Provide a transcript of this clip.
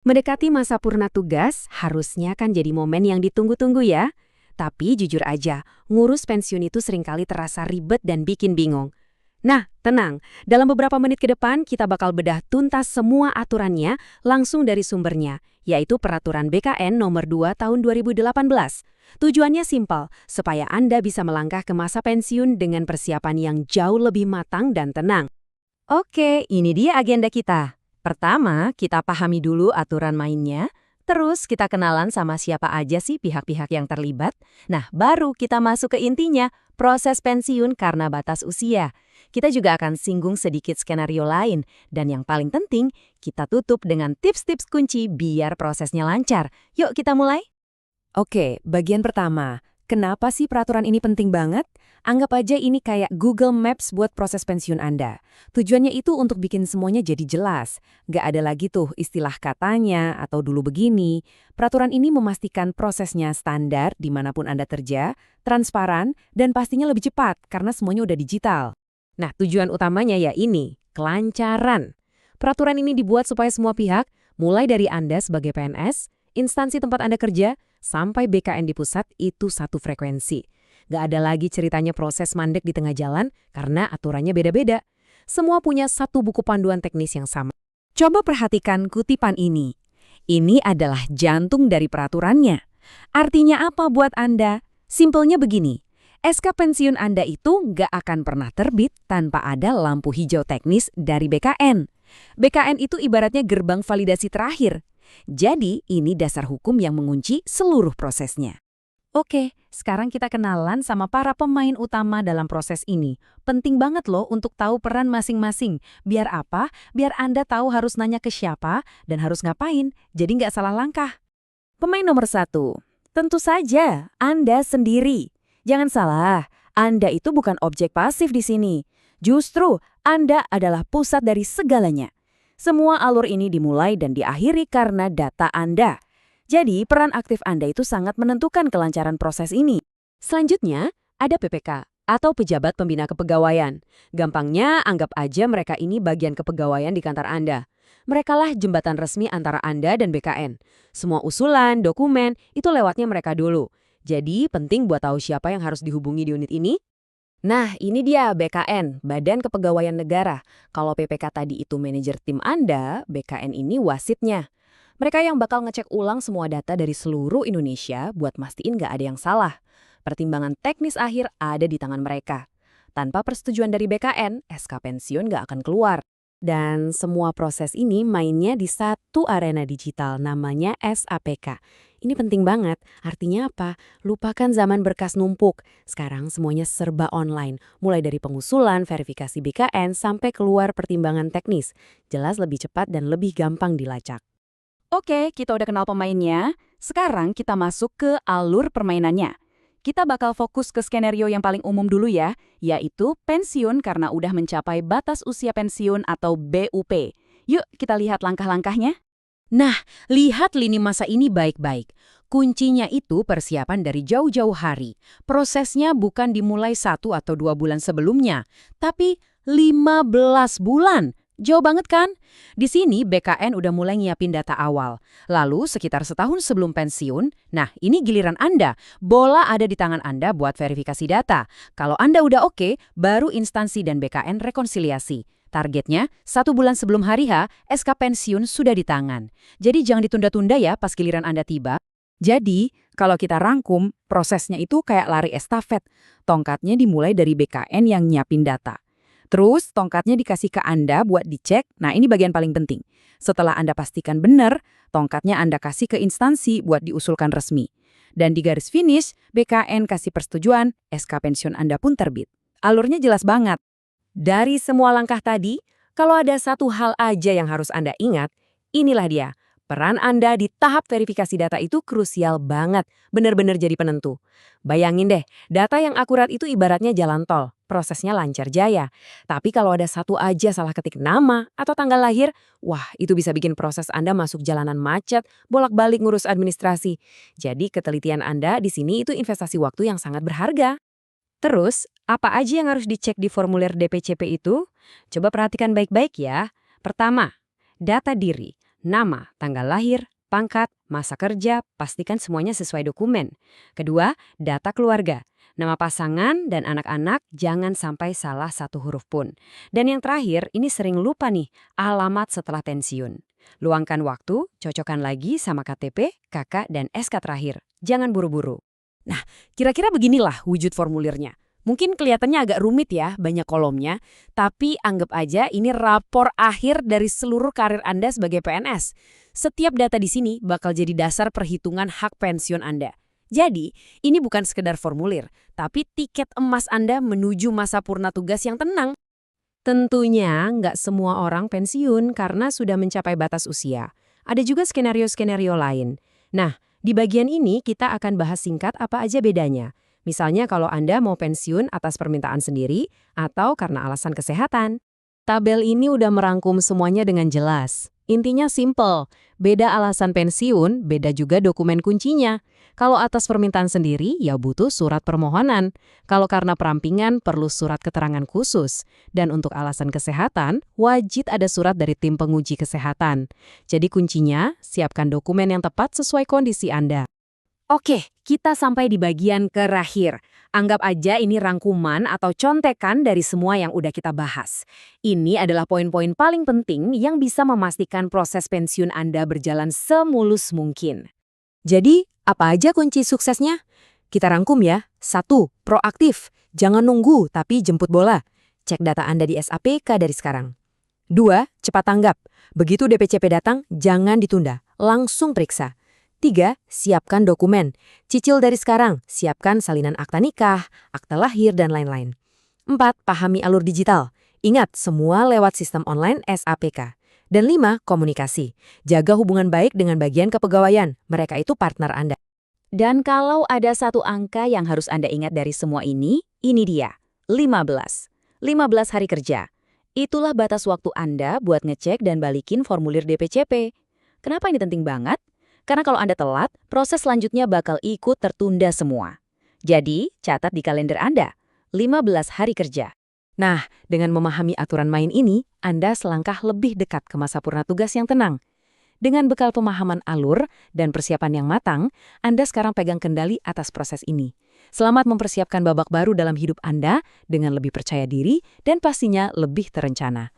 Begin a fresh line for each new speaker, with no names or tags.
Mendekati masa purna tugas, harusnya kan jadi momen yang ditunggu-tunggu ya. Tapi jujur aja, ngurus pensiun itu seringkali terasa ribet dan bikin bingung. Nah, tenang. Dalam beberapa menit ke depan, kita bakal bedah tuntas semua aturannya langsung dari sumbernya, yaitu Peraturan BKN Nomor 2 Tahun 2018. Tujuannya simpel, supaya Anda bisa melangkah ke masa pensiun dengan persiapan yang jauh lebih matang dan tenang.
Oke, ini dia agenda kita. Pertama, kita pahami dulu aturan mainnya, terus kita kenalan sama siapa aja sih pihak-pihak yang terlibat. Nah, baru kita masuk ke intinya, proses pensiun karena batas usia. Kita juga akan singgung sedikit skenario lain, dan yang paling penting, kita tutup dengan tips-tips kunci biar prosesnya lancar. Yuk kita mulai.
Oke, bagian pertama. Kenapa sih peraturan ini penting banget? Anggap aja ini kayak Google Maps buat proses pensiun Anda. Tujuannya itu untuk bikin semuanya jadi jelas. Nggak ada lagi tuh istilah katanya atau dulu begini. Peraturan ini memastikan prosesnya standar dimanapun Anda kerja, transparan, dan pastinya lebih cepat karena semuanya udah digital. Nah, tujuan utamanya ya ini, kelancaran. Peraturan ini dibuat supaya semua pihak, mulai dari Anda sebagai PNS, instansi tempat Anda kerja, sampai BKN di pusat itu satu frekuensi. Nggak ada lagi ceritanya proses mandek di tengah jalan karena aturannya beda-beda. Semua punya satu buku panduan teknis yang sama. Coba perhatikan kutipan ini. Ini adalah jantung dari peraturannya. Artinya apa buat Anda? Simpelnya begini. SK pensiun Anda itu nggak akan pernah terbit tanpa ada lampu hijau teknis dari BKN. BKN itu ibaratnya gerbang validasi terakhir. Jadi, ini dasar hukum yang mengunci seluruh prosesnya. Oke, sekarang kita kenalan sama para pemain utama dalam proses ini. Penting banget loh untuk tahu peran masing-masing. Biar apa? Biar Anda tahu harus nanya ke siapa dan harus ngapain, jadi nggak salah langkah. Pemain nomor 1, tentu saja Anda sendiri. Jangan salah, Anda itu bukan objek pasif di sini. Justru, Anda adalah pusat dari segalanya. Semua alur ini dimulai dan diakhiri karena data Anda. Jadi, peran aktif Anda itu sangat menentukan kelancaran proses ini. Selanjutnya, ada PPK atau Pejabat Pembina Kepegawaian. Gampangnya, anggap aja mereka ini bagian kepegawaian di kantor Anda. Merekalah jembatan resmi antara Anda dan BKN. Semua usulan, dokumen, itu lewatnya mereka dulu. Jadi, penting buat tahu siapa yang harus dihubungi di unit ini. Nah, ini dia BKN, Badan Kepegawaian Negara. Kalau PPK tadi itu manajer tim Anda, BKN ini wasitnya. Mereka yang bakal ngecek ulang semua data dari seluruh Indonesia buat mastiin nggak ada yang salah. Pertimbangan teknis akhir ada di tangan mereka. Tanpa persetujuan dari BKN, SK pensiun nggak akan keluar. Dan semua proses ini mainnya di satu arena digital namanya SAPK. Ini penting banget. Artinya apa? Lupakan zaman berkas numpuk. Sekarang semuanya serba online. Mulai dari pengusulan, verifikasi BKN, sampai keluar pertimbangan teknis. Jelas lebih cepat dan lebih gampang dilacak.
Oke, kita udah kenal pemainnya. Sekarang kita masuk ke alur permainannya. Kita bakal fokus ke skenario yang paling umum dulu ya, yaitu pensiun karena udah mencapai batas usia pensiun atau BUP. Yuk kita lihat langkah-langkahnya.
Nah, lihat lini masa ini baik-baik. Kuncinya itu persiapan dari jauh-jauh hari. Prosesnya bukan dimulai 1 atau 2 bulan sebelumnya, tapi 15 bulan. Jauh banget kan? Di sini BKN udah mulai nyiapin data awal. Lalu sekitar setahun sebelum pensiun, nah ini giliran Anda. Bola ada di tangan Anda buat verifikasi data. Kalau Anda udah oke, baru instansi dan BKN rekonsiliasi. Targetnya, 1 bulan sebelum hari H, SK pensiun sudah di tangan. Jadi jangan ditunda-tunda ya pas giliran Anda tiba. Jadi, kalau kita rangkum, prosesnya itu kayak lari estafet. Tongkatnya dimulai dari BKN yang nyiapin data. Terus, tongkatnya dikasih ke Anda buat dicek. Nah, ini bagian paling penting. Setelah Anda pastikan benar, tongkatnya Anda kasih ke instansi buat diusulkan resmi. Dan di garis finish, BKN kasih persetujuan, SK pensiun Anda pun terbit. Alurnya jelas banget. Dari semua langkah tadi, kalau ada satu hal aja yang harus Anda ingat, inilah dia. Peran Anda di tahap verifikasi data itu krusial banget, benar-benar jadi penentu. Bayangin deh, data yang akurat itu ibaratnya jalan tol, prosesnya lancar jaya. Tapi kalau ada satu aja salah ketik nama atau tanggal lahir, wah itu bisa bikin proses Anda masuk jalanan macet, bolak-balik ngurus administrasi. Jadi ketelitian Anda di sini itu investasi waktu yang sangat berharga. Terus, apa aja yang harus dicek di formulir DPCP itu? Coba perhatikan baik-baik ya. Pertama, data diri. nama, tanggal lahir, pangkat, masa kerja, pastikan semuanya sesuai dokumen. Kedua, data keluarga. Nama pasangan dan anak-anak jangan sampai salah satu huruf pun. Dan yang terakhir, ini sering lupa nih, alamat setelah pensiun. Luangkan waktu, cocokkan lagi sama KTP, KK, dan SK terakhir. Jangan buru-buru. Nah, kira-kira beginilah wujud formulirnya. Mungkin kelihatannya agak rumit ya, banyak kolomnya, tapi anggap aja ini rapor akhir dari seluruh karir Anda sebagai PNS. Setiap data di sini bakal jadi dasar perhitungan hak pensiun Anda. Jadi, ini bukan sekedar formulir, tapi tiket emas Anda menuju masa purna tugas yang tenang.
Tentunya nggak semua orang pensiun karena sudah mencapai batas usia. Ada juga skenario-skenario lain. Nah, di bagian ini kita akan bahas singkat apa aja bedanya. Misalnya kalau Anda mau pensiun atas permintaan sendiri atau karena alasan kesehatan. Tabel ini udah merangkum semuanya dengan jelas. Intinya simple, beda alasan pensiun, beda juga dokumen kuncinya. Kalau atas permintaan sendiri, ya butuh surat permohonan. Kalau karena perampingan, perlu surat keterangan khusus. Dan untuk alasan kesehatan, wajib ada surat dari tim penguji kesehatan. Jadi kuncinya, siapkan dokumen yang tepat sesuai kondisi Anda.
Oke, kita sampai di bagian terakhir. Anggap aja ini rangkuman atau contekan dari semua yang udah kita bahas. Ini adalah poin-poin paling penting yang bisa memastikan proses pensiun Anda berjalan semulus mungkin. Jadi, apa aja kunci suksesnya? Kita rangkum ya. 1. Proaktif. Jangan nunggu, tapi jemput bola. Cek data Anda di SAPK dari sekarang. 2. Cepat tanggap. Begitu DPCP datang, jangan ditunda. Langsung periksa. 3. Siapkan dokumen. Cicil dari sekarang, siapkan salinan akta nikah, akta lahir, dan lain-lain. 4. Pahami alur digital. Ingat, semua lewat sistem online SAPK. Dan 5. Komunikasi. Jaga hubungan baik dengan bagian kepegawaian. Mereka itu partner Anda.
Dan kalau ada satu angka yang harus Anda ingat dari semua ini dia, 15. 15 hari kerja. Itulah batas waktu Anda buat ngecek dan balikin formulir DPCP. Kenapa ini penting banget? Karena kalau Anda telat, proses selanjutnya bakal ikut tertunda semua. Jadi, catat di kalender Anda, 15 hari kerja.
Nah, dengan memahami aturan main ini, Anda selangkah lebih dekat ke masa purna tugas yang tenang. Dengan bekal pemahaman alur dan persiapan yang matang, Anda sekarang pegang kendali atas proses ini. Selamat mempersiapkan babak baru dalam hidup Anda dengan lebih percaya diri dan pastinya lebih terencana.